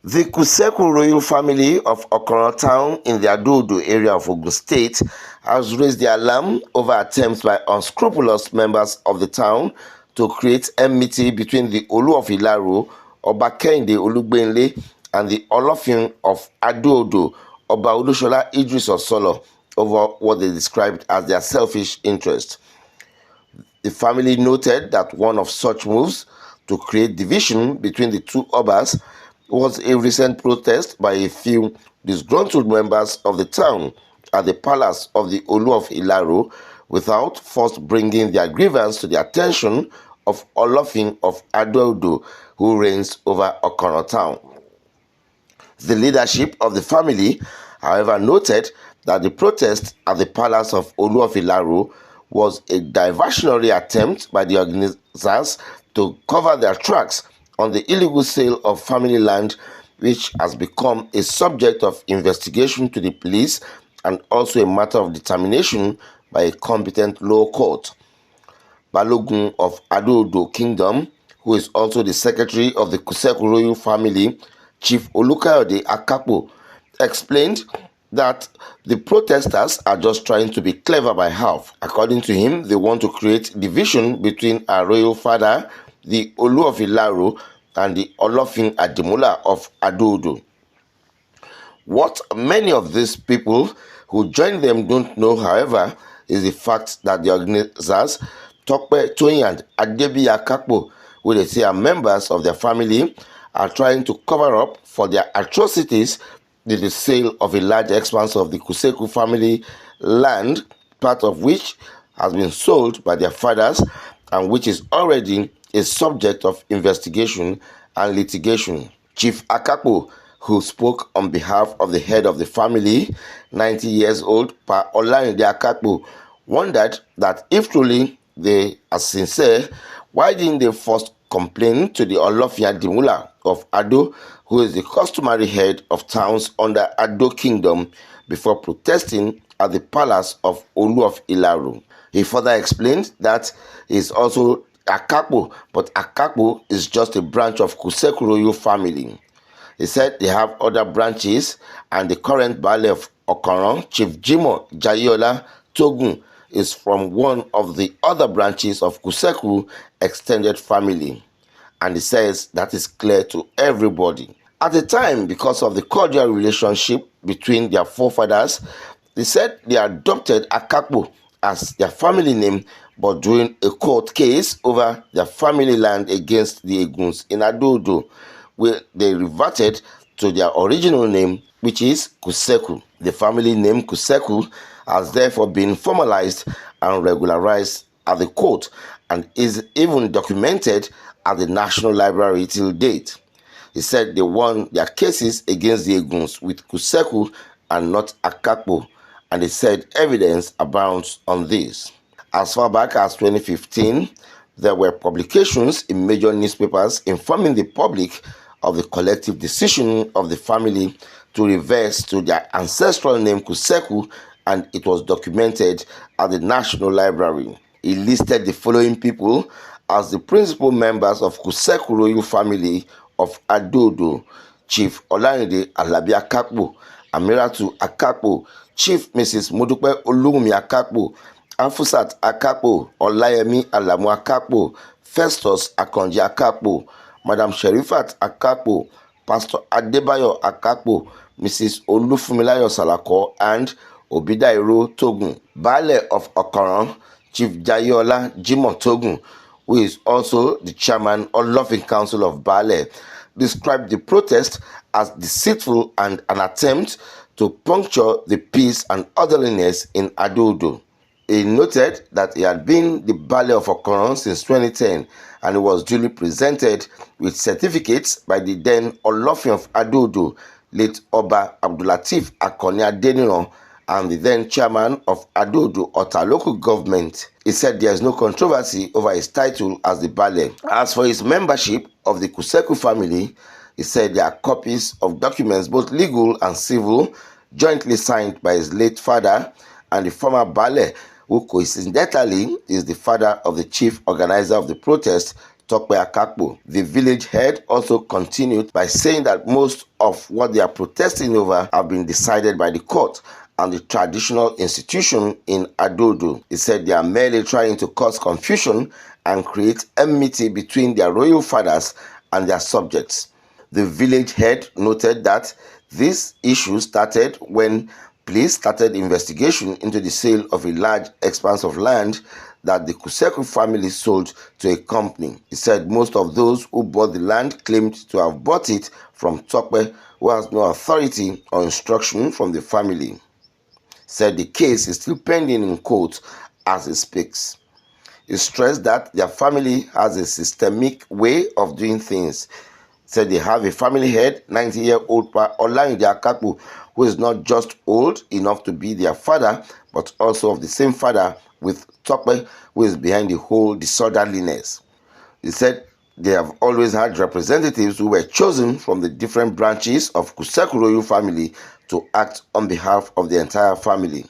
The Kuseku royal family of Okoro town in the Adodo area of Ogun State has raised the alarm over attempts by unscrupulous members of the town to create enmity between the Olu of Ilaro, Oba Kehinde Olugbenle, and the Olofin of Adodo, Oba Olusola Idris Osolo, over what they described as their selfish interest. The family noted that one of such moves to create division between the two Obas was a recent protest by a few disgruntled members of the town at the palace of the Olu of Ilaro without first bringing their grievance to the attention of Olofin of Adodo, who reigns over Okoro town. The leadership of the family, however, noted that the protest at the palace of Olu of Ilaro was a diversionary attempt by the organizers to cover their tracks on the illegal sale of family land, which has become a subject of investigation to the police and also a matter of determination by a competent lower court. Balogun of Adodo Kingdom, who is also the secretary of the Kuseku royal family, Chief Olukayode Akapo, explained that the protesters are just trying to be clever by half. According to him, they want to create division between our royal father, the Olu of Ilaro, and the Olofin Adimula of Adodo. What many of these people who join them don't know, however, is the fact that the organizers, Tope Toyin and Adebiyi Akapo, who they say are members of their family, are trying to cover up for their atrocities in the sale of a large expanse of the Kuseku family land, part of which has been sold by their fathers and which is already a subject of investigation and litigation. Chief Akapo, who spoke on behalf of the head of the family, 90 years old, Pa Olayinde Akapo, wondered that if truly they are sincere, why didn't they first complain to the Olofin Adimula of Ado, who is the customary head of towns under Ado Kingdom, before protesting at the palace of Olu of Ilaro? He further explained that he is also Akapo, but Akapo is just a branch of Kuseku royal family. He said they have other branches, and the current Baale of Okoro, Chief Jimo Jayola Togun, is from one of the other branches of Kuseku extended family. And he says that is clear to everybody. At the time, because of the cordial relationship between their forefathers, they said they adopted Akapo as their family name, but during a court case over their family land against the Eguns in Adodo, where they reverted to their original name, which is Kuseku. The family name Kuseku has therefore been formalized and regularized at the court and is even documented at the National Library till date. He said they won their cases against the Eguns with Kuseku and not Akapo, and he said evidence abounds on this. As far back as 2015, there were publications in major newspapers informing the public of the collective decision of the family to reverse to their ancestral name Kuseku, and it was documented at the National Library. He listed the following people as the principal members of Kuseku royal family of Adodo: Chief Olayinde Alabi Akapo, Amiratu Akapo, Chief Mrs. Modupe Olunmi Akapo, Afusat Akapo, Olayemi Alamu Akapo, Festus Akonji Akapo, Madam Sherifat Akapo, Pastor Adebayo Akapo, Mrs. Olufumilayo Salako, and Obidairo Togun. Baale of Okoro, Chief Jayola Jimo Togun, who is also the chairman of Olofin Council of Baale, described the protest as deceitful and an attempt to puncture the peace and orderliness in Adodo. He noted that he had been the Baale of Okoro since 2010, and he was duly presented with certificates by the then Olofin of Adodo, late Oba Abdulateef Akoni Adeniran, and the then chairman of Adodo Ota local government. He said there is no controversy over his title as the Baale. As for his membership of the Kuseku family, he said there are copies of documents, both legal and civil, jointly signed by his late father and the former Baale, who coincidentally is the father of the chief organizer of the protest, Tope Akakpo, the village head, also continued by saying that most of what they are protesting over have been decided by the court and the traditional institution in Adodo. He said they are merely trying to cause confusion and create enmity between their royal fathers and their subjects. The village head noted that this issue started when police started investigation into the sale of a large expanse of land that the Kuseku family sold to a company. He said most of those who bought the land claimed to have bought it from Tope, who has no authority or instruction from the family. Said the case is still pending in court as he speaks. He stressed that their family has a systemic way of doing things. Said they have a family head, 90-year-old Pa Olayinde Akakpo, who is not just old enough to be their father, but also of the same father with Tope, who is behind the whole disorderliness. He said they have always had representatives who were chosen from the different branches of Kuseku royal family to act on behalf of the entire family.